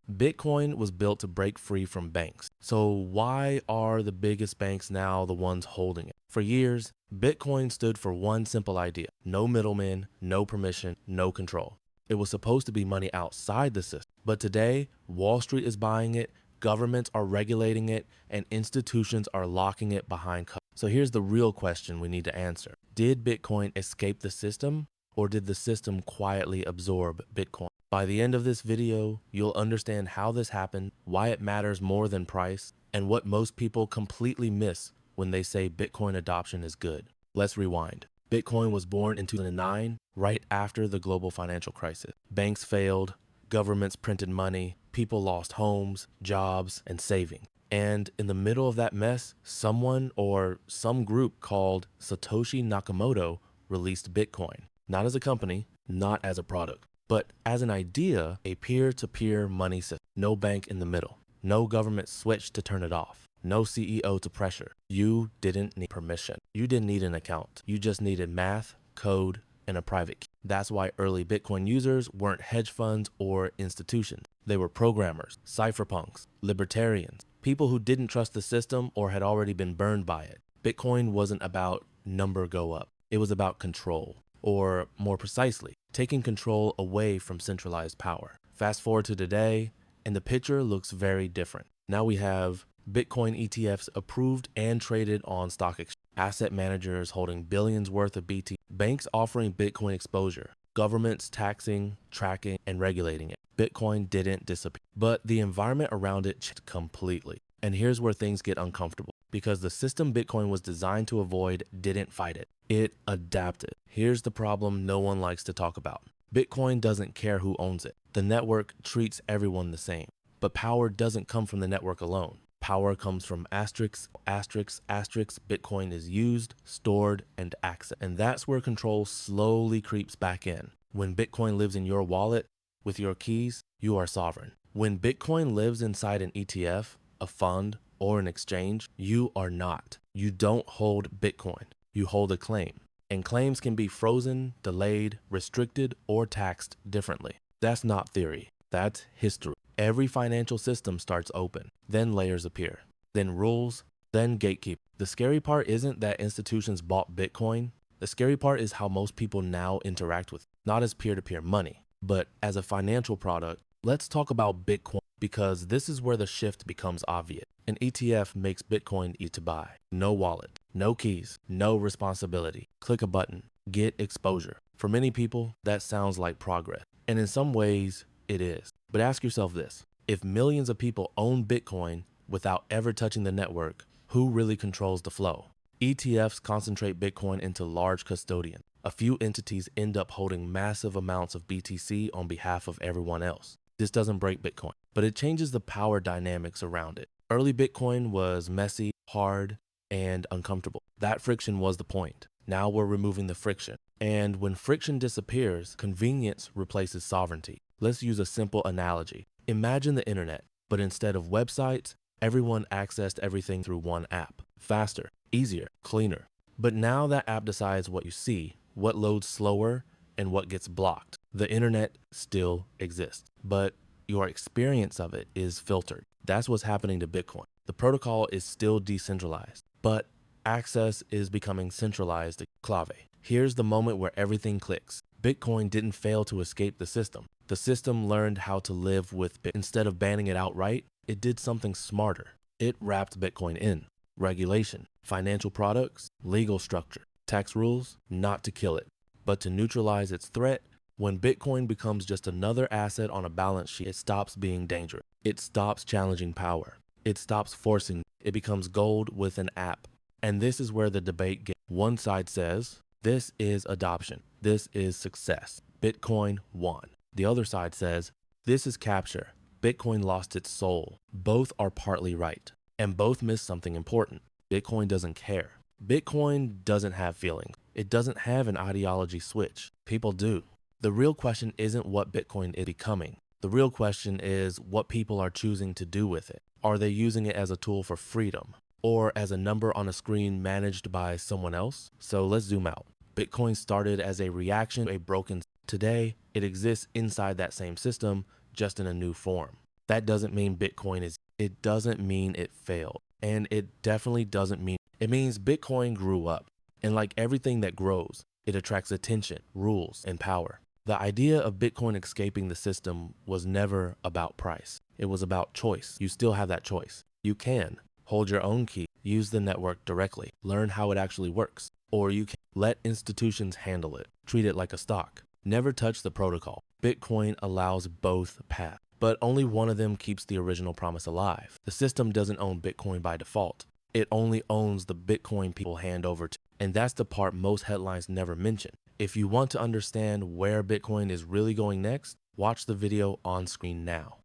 Bitcoin was built to break free from banks. So why are the biggest banks now the ones holding it? For years, Bitcoin stood for one simple idea: no middlemen, no permission, no control. It was supposed to be money outside the system. But today, Wall Street is buying it, governments are regulating it, and institutions are locking it behind covers. So here's the real question we need to answer. Did Bitcoin escape the system, or did the system quietly absorb Bitcoin? By the end of this video, you'll understand how this happened, why it matters more than price, and what most people completely miss when they say Bitcoin adoption is good. Let's rewind. Bitcoin was born in 2009, right after the global financial crisis. Banks failed, governments printed money, people lost homes, jobs, and savings. And in the middle of that mess, someone or some group called Satoshi Nakamoto released Bitcoin. Not as a company, not as a product, but as an idea, a peer-to-peer money system. No bank in the middle, no government switch to turn it off, no CEO to pressure. You didn't need permission. You didn't need an account. You just needed math, code, and a private key. That's why early Bitcoin users weren't hedge funds or institutions. They were programmers, cypherpunks, libertarians, people who didn't trust the system or had already been burned by it. Bitcoin wasn't about number go up. It was about control, or more precisely, taking control away from centralized power. Fast forward to today, and the picture looks very different. Now we have Bitcoin ETFs approved and traded on stock exchange, asset managers holding billions worth of BT, banks offering Bitcoin exposure, governments taxing, tracking, and regulating it. Bitcoin didn't disappear, but the environment around it changed completely. And here's where things get uncomfortable, because the system Bitcoin was designed to avoid didn't fight it. It adapted. Here's the problem no one likes to talk about. Bitcoin doesn't care who owns it. The network treats everyone the same. But power doesn't come from the network alone. Power comes from asterisks, asterisks, asterisks. Bitcoin is used, stored, and accessed. And that's where control slowly creeps back in. When Bitcoin lives in your wallet with your keys, you are sovereign. When Bitcoin lives inside an ETF, a fund, or an exchange, you are not. You don't hold Bitcoin. You hold a claim. And claims can be frozen, delayed, restricted, or taxed differently. That's not theory. That's history. Every financial system starts open, then layers appear, then rules, then gatekeep. The scary part isn't that institutions bought Bitcoin. The scary part is how most people now interact with it, not as peer-to-peer money, but as a financial product. Let's talk about Bitcoin, because this is where the shift becomes obvious. An ETF makes Bitcoin easy to buy. No wallet, no keys, no responsibility. Click a button, get exposure. For many people, that sounds like progress. And in some ways, it is. But ask yourself this: if millions of people own Bitcoin without ever touching the network, who really controls the flow? ETFs concentrate Bitcoin into large custodians. A few entities end up holding massive amounts of BTC on behalf of everyone else. This doesn't break Bitcoin, but it changes the power dynamics around it. Early Bitcoin was messy, hard, and uncomfortable. That friction was the point. Now we're removing the friction. And when friction disappears, convenience replaces sovereignty. Let's use a simple analogy. Imagine the internet, but instead of websites, everyone accessed everything through one app. Faster, easier, cleaner. But now that app decides what you see, what loads slower, and what gets blocked. The internet still exists, but your experience of it is filtered. That's what's happening to Bitcoin. The protocol is still decentralized, but access is becoming centralized. Clave. Here's the moment where everything clicks. Bitcoin didn't fail to escape the system. The system learned how to live with Bitcoin. Instead of banning it outright, it did something smarter. It wrapped Bitcoin in regulation, financial products, legal structure, tax rules, not to kill it, but to neutralize its threat. When Bitcoin becomes just another asset on a balance sheet, it stops being dangerous. It stops challenging power. It stops forcing. It becomes gold with an app. And this is where the debate gets. One side says, this is adoption. This is success. Bitcoin won. The other side says, this is capture. Bitcoin lost its soul. Both are partly right, and both miss something important. Bitcoin doesn't care. Bitcoin doesn't have feelings. It doesn't have an ideology switch. People do. The real question isn't what Bitcoin is becoming. The real question is what people are choosing to do with it. Are they using it as a tool for freedom, or as a number on a screen managed by someone else? So let's zoom out. Bitcoin started as a reaction to a broken. Today, it exists inside that same system, just in a new form. That doesn't mean it doesn't mean it failed. And it definitely doesn't mean, it means Bitcoin grew up. And like everything that grows, it attracts attention, rules, and power. The idea of Bitcoin escaping the system was never about price. It was about choice. You still have that choice. You can hold your own key, use the network directly, learn how it actually works, or you can let institutions handle it, treat it like a stock. Never touch the protocol. Bitcoin allows both paths, but only one of them keeps the original promise alive. The system doesn't own Bitcoin by default. It only owns the Bitcoin people hand over to. And that's the part most headlines never mention. If you want to understand where Bitcoin is really going next, watch the video on screen now.